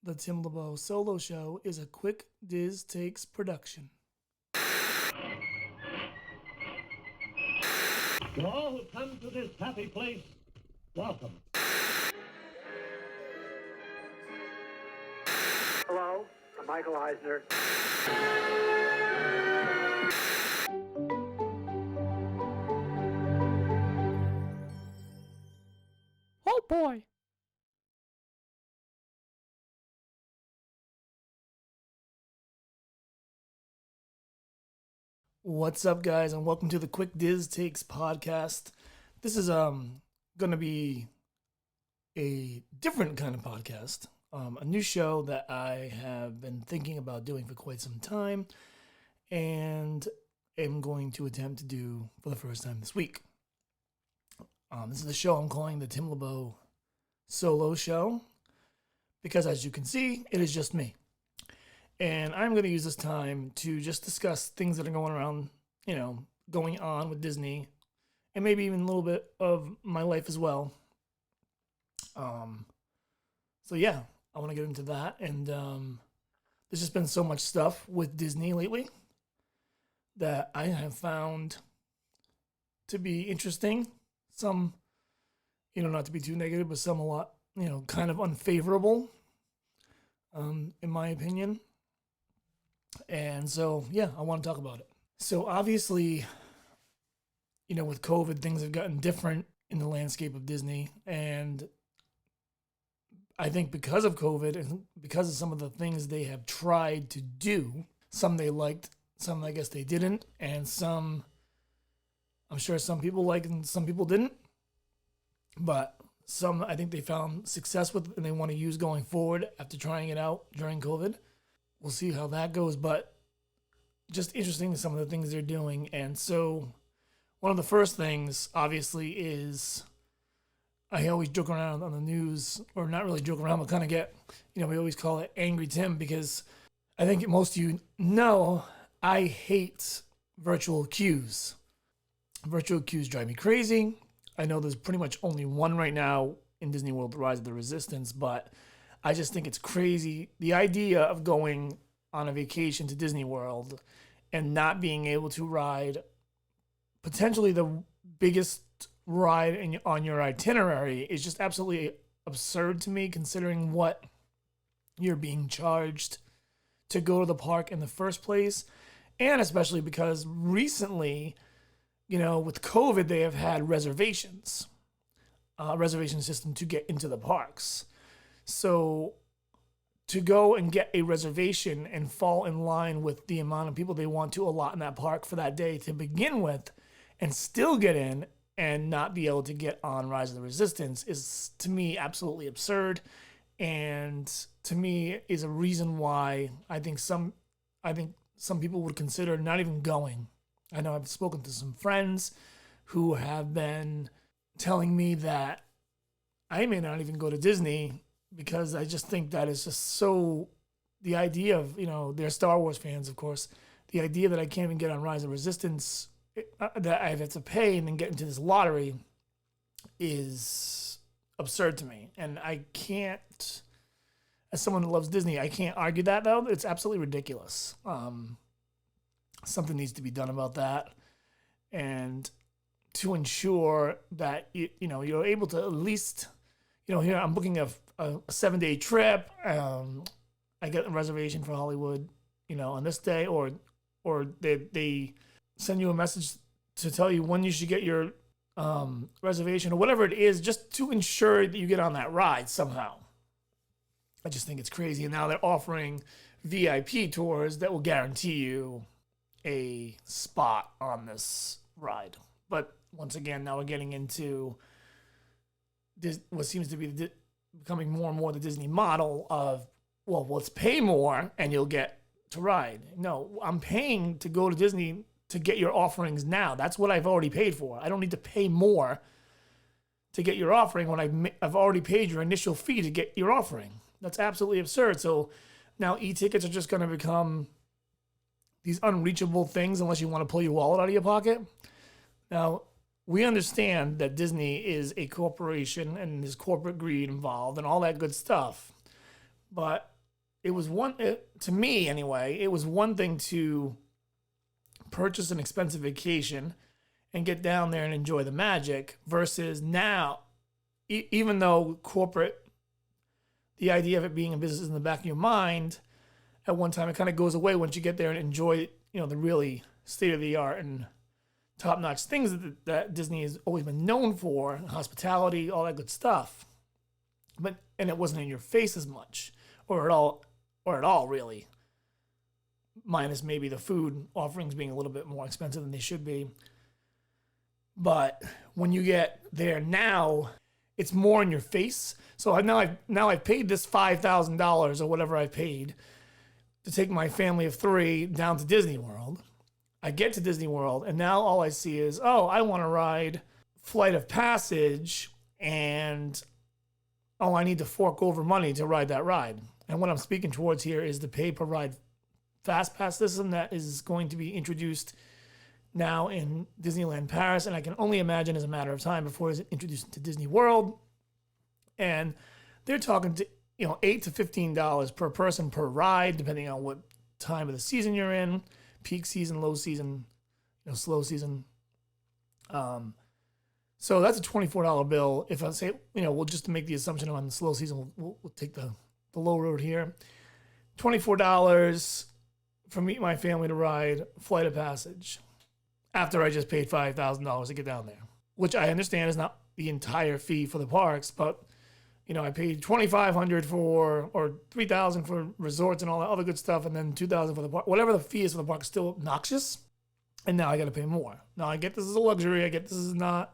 The Tim Lebeau Solo Show is a Quick Diz Takes production. To all who come to this happy place, welcome. Hello, I'm Michael Eisner. Oh boy! What's up, guys, and welcome to the Quick Diz Takes podcast. This is going to be a different kind of podcast, a new show that I have been thinking about doing for quite some time, and am going to attempt to do for the first time this week. This is the show I'm calling the Tim Lebeau Solo Show, because as you can see, it is just me. And I'm going to use this time to just discuss things that are going around, going on with Disney, and maybe even a little bit of my life as well. So yeah, I want to get into that. And there's just been so much stuff with Disney lately that I have found to be interesting. Some, not to be too negative, but some a lot, kind of unfavorable, in my opinion. And so, yeah, I want to talk about it. So obviously, with COVID, things have gotten different in the landscape of Disney. And I think because of COVID and because of some of the things they have tried to do, some they liked, some I guess they didn't. And some, I'm sure some people liked and some people didn't. But some I think they found success with and they want to use going forward after trying it out during COVID. We'll see how that goes, but just interesting some of the things they're doing. And so one of the first things, obviously, is I always joke around on the news, or not really joke around, but kind of get, we always call it Angry Tim, because I think most of you know I hate virtual queues. Virtual queues drive me crazy. I know there's pretty much only one right now in Disney World, The Rise of the Resistance, but I just think it's crazy. The idea of going on a vacation to Disney World and not being able to ride potentially the biggest ride on your itinerary is just absolutely absurd to me, considering what you're being charged to go to the park in the first place. And especially because recently, with COVID, they have had reservation system to get into the parks. So to go and get a reservation and fall in line with the amount of people they want to allot in that park for that day to begin with and still get in and not be able to get on Rise of the Resistance is, to me, absolutely absurd. And to me is a reason why I think some people would consider not even going. I know I've spoken to some friends who have been telling me that I may not even go to Disney, because I just think that is just so, the idea of, they're Star Wars fans, of course, the idea that I can't even get on Rise of Resistance, that I have to pay and then get into this lottery is absurd to me. And I can't, as someone who loves Disney, I can't argue that, though. It's absolutely ridiculous. Something needs to be done about that. And to ensure that, you're able to at least, here I'm booking a 7-day trip. I get a reservation for Hollywood, on this day, or they send you a message to tell you when you should get your reservation or whatever it is, just to ensure that you get on that ride somehow. I just think it's crazy. And now they're offering VIP tours that will guarantee you a spot on this ride. But once again, now we're getting into what seems to be becoming more and more the Disney model of, well, let's pay more and you'll get to ride. No, I'm paying to go to Disney to get your offerings now. That's what I've already paid for. I don't need to pay more to get your offering when I've already paid your initial fee to get your offering. That's absolutely absurd. So now e-tickets are just going to become these unreachable things unless you want to pull your wallet out of your pocket. Now, we understand that Disney is a corporation and there's corporate greed involved and all that good stuff. But to me anyway, it was one thing to purchase an expensive vacation and get down there and enjoy the magic versus now, even though corporate, the idea of it being a business is in the back of your mind, at one time it kind of goes away once you get there and enjoy, the really state of the art and top notch things that Disney has always been known for, hospitality, all that good stuff. And it wasn't in your face as much, or at all really. Minus maybe the food offerings being a little bit more expensive than they should be. But when you get there now, it's more in your face. So I've paid this $5,000 or whatever I've paid to take my family of 3 down to Disney World. I get to Disney World, and now all I see is, I want to ride Flight of Passage, and I need to fork over money to ride that ride. And what I'm speaking towards here is the pay-per-ride Fast Pass system that is going to be introduced now in Disneyland Paris, and I can only imagine it's a matter of time before it's introduced to Disney World. And they're talking to $8 to $15 per person per ride, depending on what time of the season you're in, peak season, low season, slow season. So that's a $24 bill. If I say, we'll just to make the assumption on the slow season, we'll take the low road here. $24 for me and my family to ride Flight of Passage after I just paid $5,000 to get down there, which I understand is not the entire fee for the parks, but I paid $2,500 or $3,000 for resorts and all that other good stuff, and then $2,000 for the park. Whatever the fee is for the park is still obnoxious, and now I got to pay more. Now I get this is a luxury. I get this is not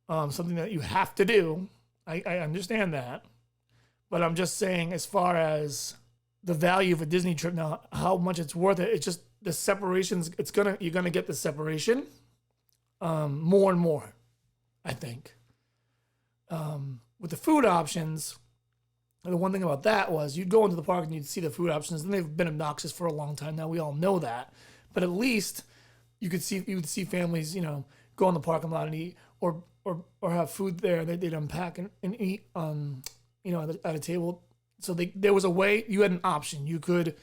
something that you have to do. I understand that, but I'm just saying as far as the value of a Disney trip now, how much it's worth it. It's just the separations. You're gonna get the separation more and more, I think. With the food options, the one thing about that was you'd go into the park and you'd see the food options, and they've been obnoxious for a long time now. We all know that, but at least you would see families, go in the parking lot and eat, or have food there that they'd unpack and eat, at a table. So there was a way, you had an option. You could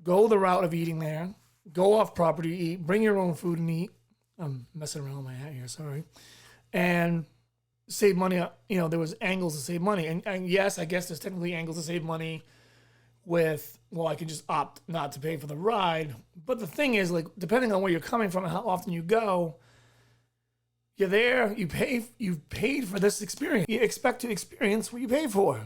go the route of eating there, go off property, eat, bring your own food and eat. I'm messing around with my hat here, sorry. And save money. There was angles to save money. And yes, I guess there's technically angles to save money with, I can just opt not to pay for the ride. But the thing is, depending on where you're coming from and how often you go, you're there, you've paid for this experience. You expect to experience what you pay for.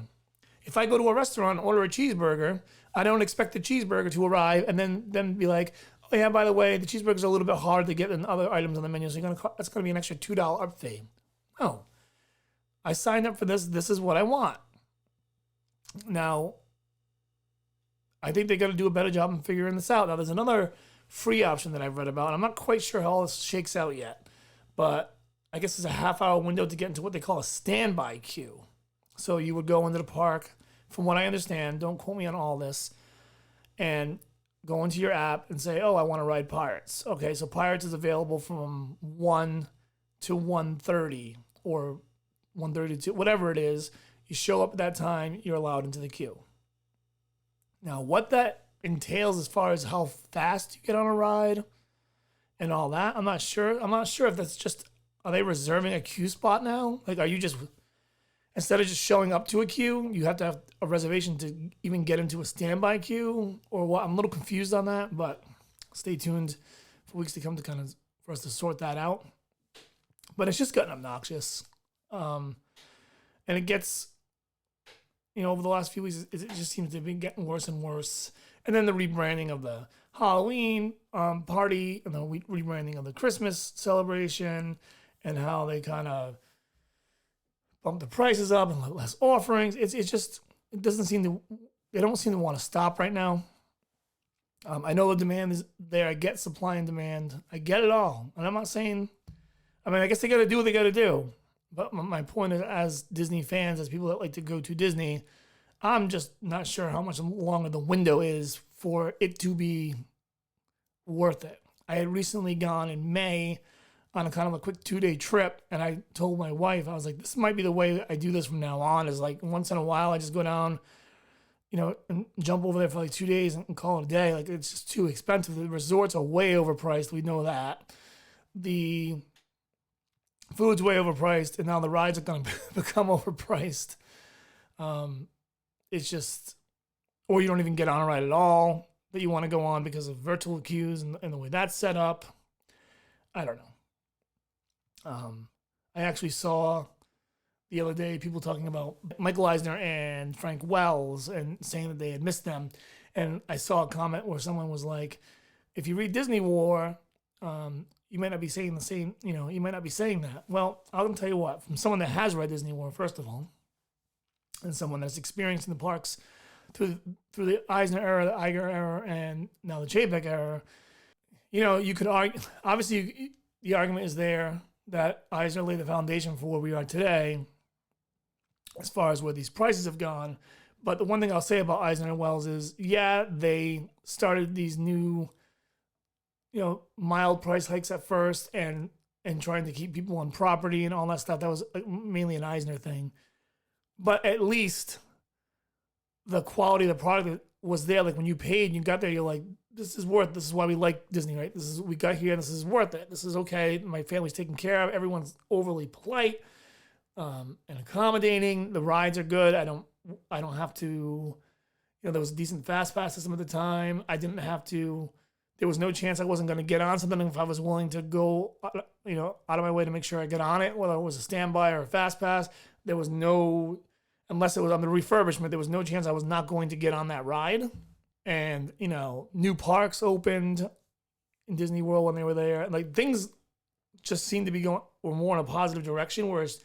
If I go to a restaurant and order a cheeseburger, I don't expect the cheeseburger to arrive and then be like, oh yeah, by the way, the cheeseburger's a little bit harder to get than other items on the menu, so that's going to be an extra $2 up fee. No. I signed up for this. This is what I want. Now, I think they got to do a better job in figuring this out. Now, there's another free option that I've read about. I'm not quite sure how all this shakes out yet, but I guess there's a half-hour window to get into what they call a standby queue. So you would go into the park, from what I understand, don't quote me on all this, and go into your app and say, I want to ride Pirates. Okay, so Pirates is available from 1 to 1:30 or 1:30 to whatever it is. You show up at that time, you're allowed into the queue. Now, what that entails as far as how fast you get on a ride and all that, I'm not sure. I'm not sure if that's just, are they reserving a queue spot now? Are you just, instead of just showing up to a queue, you have to have a reservation to even get into a standby queue, or what? I'm a little confused on that, but stay tuned for weeks to come for us to sort that out. But it's just gotten obnoxious. And it gets, over the last few weeks, it just seems to be getting worse and worse. And then the rebranding of the Halloween party and the rebranding of the Christmas celebration, and how they kind of bump the prices up and less offerings. It doesn't seem to, they don't seem to want to stop right now. I know the demand is there. I get supply and demand. I get it all. And I'm not saying, I guess they got to do what they got to do. But my point is, as Disney fans, as people that like to go to Disney, I'm just not sure how much longer the window is for it to be worth it. I had recently gone in May on a kind of a quick 2-day trip, and I told my wife, I was like, this might be the way I do this from now on, is once in a while I just go down and jump over there for like 2 days and call it a day. Like, it's just too expensive. The resorts are way overpriced. We know that. The food's way overpriced, and now the rides are going to become overpriced. It's just, or you don't even get on a ride at all that you want to go on because of virtual queues and the way that's set up. I don't know. I actually saw the other day people talking about Michael Eisner and Frank Wells and saying that they had missed them. And I saw a comment where someone was like, if you read Disney War, you might not be saying the same, you might not be saying that. Well, I'll tell you what, from someone that has read Disney War, first of all, and someone that's experienced in the parks through the Eisner era, the Iger era, and now the Chapek era, you could argue, obviously the argument is there that Eisner laid the foundation for where we are today as far as where these prices have gone. But the one thing I'll say about Eisner and Wells is, yeah, they started these new, mild price hikes at first and trying to keep people on property and all that stuff. That was mainly an Eisner thing. But at least the quality of the product was there. Like, when you paid and you got there, you're like, this is why we like Disney, right? We got here, and this is worth it. This is okay. My family's taken care of. Everyone's overly polite and accommodating. The rides are good. I don't have to, there was a decent fast pass system at the time. I didn't have to, there was no chance I wasn't going to get on something if I was willing to go, out of my way to make sure I get on it, whether it was a standby or a fast pass. There was no, unless it was on the refurbishment, there was no chance I was not going to get on that ride. And, new parks opened in Disney World when they were there. Like, things just seemed to be going or more in a positive direction. Whereas,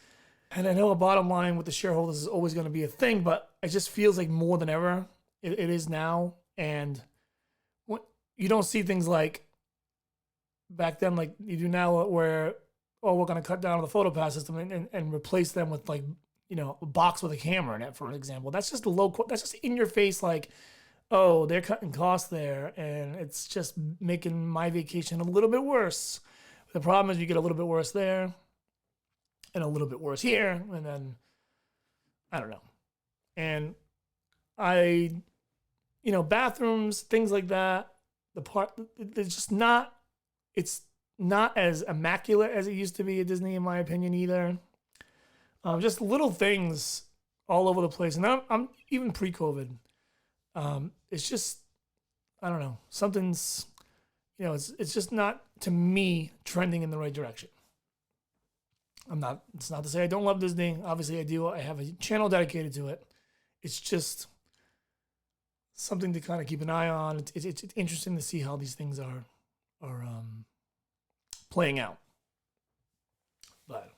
and I know a bottom line with the shareholders is always going to be a thing, but it just feels like more than ever it is now. And you don't see things like back then, like you do now, where, we're going to cut down on the photo pass system and replace them with, like, a box with a camera in it, for example. That's just that's just in your face, like, oh, they're cutting costs there, and it's just making my vacation a little bit worse. The problem is you get a little bit worse there and a little bit worse here, and then I don't know. And bathrooms, things like that, it's not as immaculate as it used to be at Disney, in my opinion, either. Just little things all over the place. And I'm even pre-COVID. It's just, I don't know, something's, it's just not, to me, trending in the right direction. It's not to say I don't love Disney. Obviously I do. I have a channel dedicated to it. It's just something to kind of keep an eye on. It's interesting to see how these things are playing out. But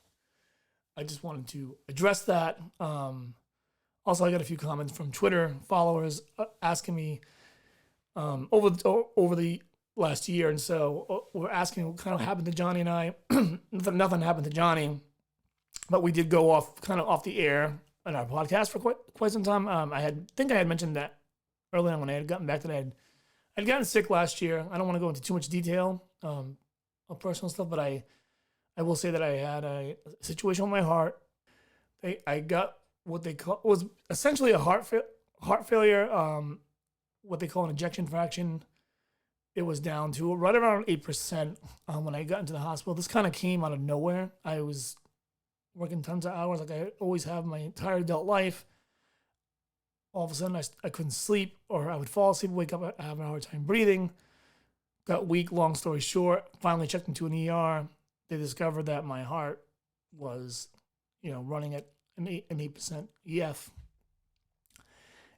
I just wanted to address that. Also, I got a few comments from Twitter followers asking me over the last year, and so we're asking what kind of happened to Johnny and I. Nothing happened to Johnny, but we did go off the air on our podcast for quite some time. I think I had mentioned that early on when I had gotten back that I'd gotten sick last year. I don't want to go into too much detail of personal stuff, but I will say that I had a situation with my heart. I got what they call, was essentially a heart failure, what they call an ejection fraction. It was down to right around 8% when I got into the hospital. This kind of came out of nowhere. I was working tons of hours like I always have my entire adult life. All of a sudden, I couldn't sleep, or I would fall asleep, wake up, have a hard time breathing. Got weak, long story short. Finally checked into an ER. They discovered that my heart was, running at an 8% EF.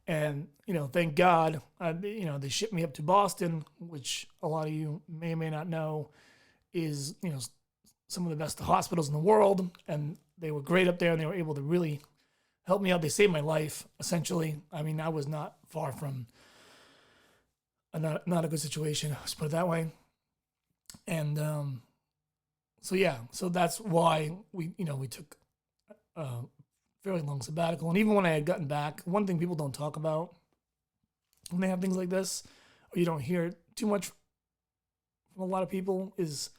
And, thank God, they shipped me up to Boston, which a lot of you may or may not know is, some of the best hospitals in the world. And they were great up there, and they were able to really help me out. They saved my life, essentially. I mean, I was not far from not a good situation, let's put it that way. And so that's why we took a fairly long sabbatical. And even when I had gotten back, one thing people don't talk about when they have things like this, or you don't hear too much from a lot of people, is,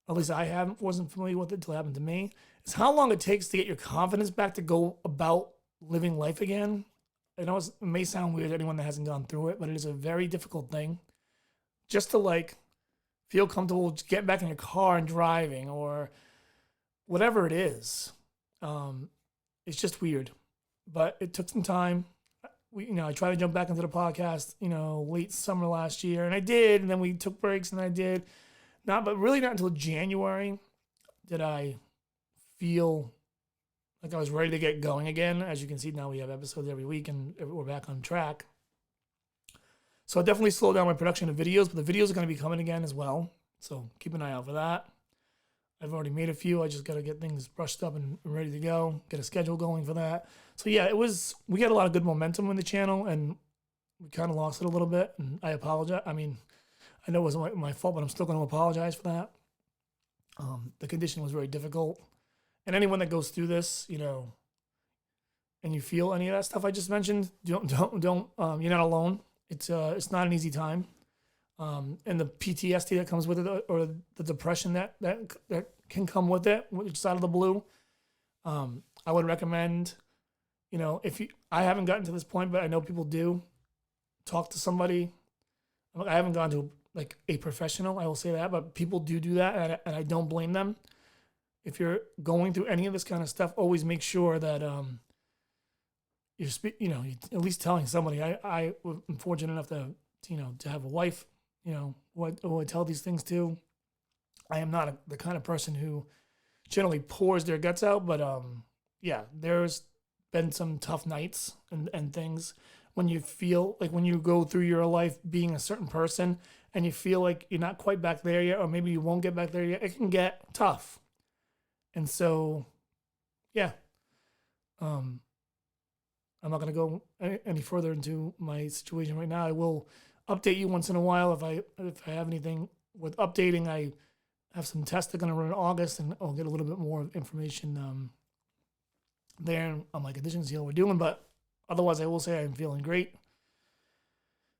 at least I wasn't familiar with it until it happened to me, is how long it takes to get your confidence back to go about living life again. I know it may sound weird to anyone that hasn't gone through it, but it is a very difficult thing. Just to like feel comfortable getting back in your car and driving or whatever it is. It's just weird, but it took some time. I tried to jump back into the podcast, late summer last year, and I did. And then we took breaks, and I did but really not until January did I feel like I was ready to get going again. As you can see, now we have episodes every week, and we're back on track. So I definitely slowed down my production of videos, but the videos are going to be coming again as well. So keep an eye out for that. I've already made a few. I just got to get things brushed up and ready to go, get a schedule going for that. So yeah, we had a lot of good momentum on the channel, and we kind of lost it a little bit, and I apologize. I mean, I know it wasn't my fault, but I'm still going to apologize for that. The condition was very difficult. And anyone that goes through this, and you feel any of that stuff I just mentioned, don't, you're not alone. It's not an easy time. And the PTSD that comes with it, or the depression that can come with it, which is out of the blue. I would recommend, I haven't gotten to this point, but I know people do, talk to somebody. I haven't gone to like a professional, I will say that, but people do that, and I don't blame them. If you're going through any of this kind of stuff, always make sure that you're at least telling somebody. I'm fortunate enough to have a wife, who I tell these things to. I am not the kind of person who generally pours their guts out, but yeah, there's been some tough nights and things when you feel like, when you go through your life being a certain person and you feel like you're not quite back there yet, or maybe you won't get back there yet, it can get tough. And so, yeah, I'm not going to go any further into my situation right now. I will update you once in a while if I have anything with updating. I have some tests that are going to run in August, and I'll get a little bit more information there on my conditions, see how we're doing. But otherwise, I will say I'm feeling great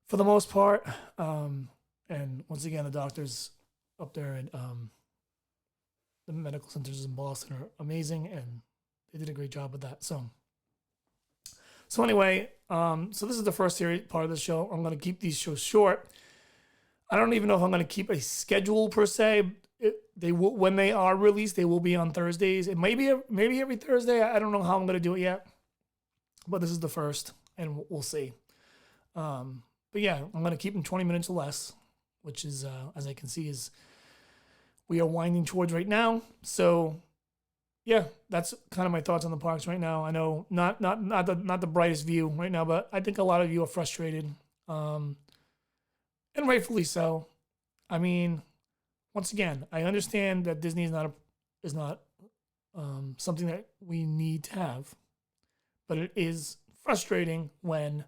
for the most part. And once again, the doctors up there at the medical centers in Boston are amazing, and they did a great job with that. So anyway, so this is the first series part of the show. I'm going to keep these shows short. I don't even know if I'm going to keep a schedule per se. They will, when they are released, they will be on Thursdays. It may be maybe every Thursday. I don't know how I'm going to do it yet, but this is the first, and we'll see. But yeah, I'm going to keep them 20 minutes or less, which is, as I can see, is we are winding towards right now. So yeah, that's kind of my thoughts on the parks right now. I know not the brightest view right now, but I think a lot of you are frustrated, and rightfully so. I mean, once again, I understand that Disney is not something that we need to have, but it is frustrating when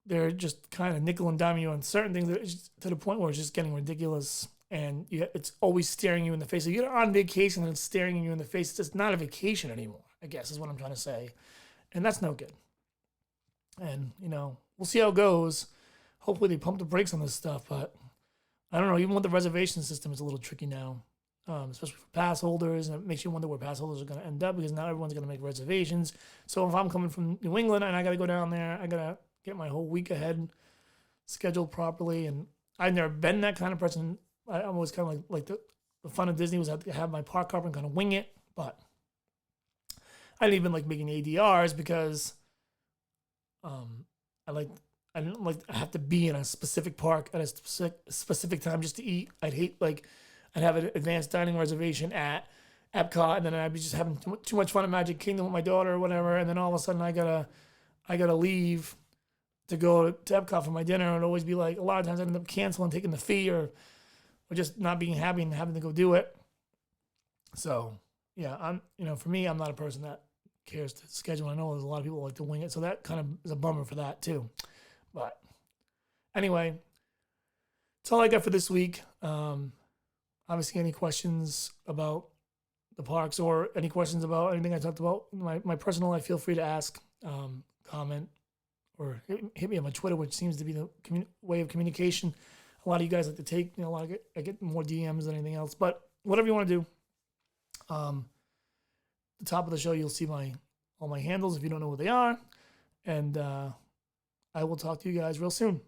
they're just kind of nickel and diming you on certain things that is to the point where it's just getting ridiculous, and it's always staring you in the face. So you're on vacation and it's staring you in the face. It's just not a vacation anymore, I guess is what I'm trying to say. And that's no good. And, we'll see how it goes. Hopefully they pump the brakes on this stuff, but I don't know. Even with the reservation system, it's a little tricky now, especially for pass holders. And it makes you wonder where pass holders are going to end up, because now everyone's going to make reservations. So if I'm coming from New England and I got to go down there, I got to get my whole week ahead scheduled properly. And I've never been that kind of person. I'm always kind of like the fun of Disney was to have my park hopper and kind of wing it. But I didn't even like making ADRs because I didn't like I have to be in a specific park at a specific time just to eat. I'd have an advanced dining reservation at Epcot, and then I'd be just having too much fun at Magic Kingdom with my daughter or whatever, and then all of a sudden I gotta leave to go to Epcot for my dinner, and it'd always be like, a lot of times I end up canceling, taking the fee, or just not being happy and having to go do it. So yeah, for me, I'm not a person that cares to schedule. I know there's a lot of people like to wing it, so that kind of is a bummer for that too. But anyway, that's all I got for this week. Obviously, any questions about the parks or any questions about anything I talked about, my personal life, feel free to ask, comment, or hit me on my Twitter, which seems to be the way of communication. A lot of you guys like to take, I get more DMs than anything else, but whatever you want to do. The top of the show, you'll see all my handles if you don't know what they are. And I will talk to you guys real soon.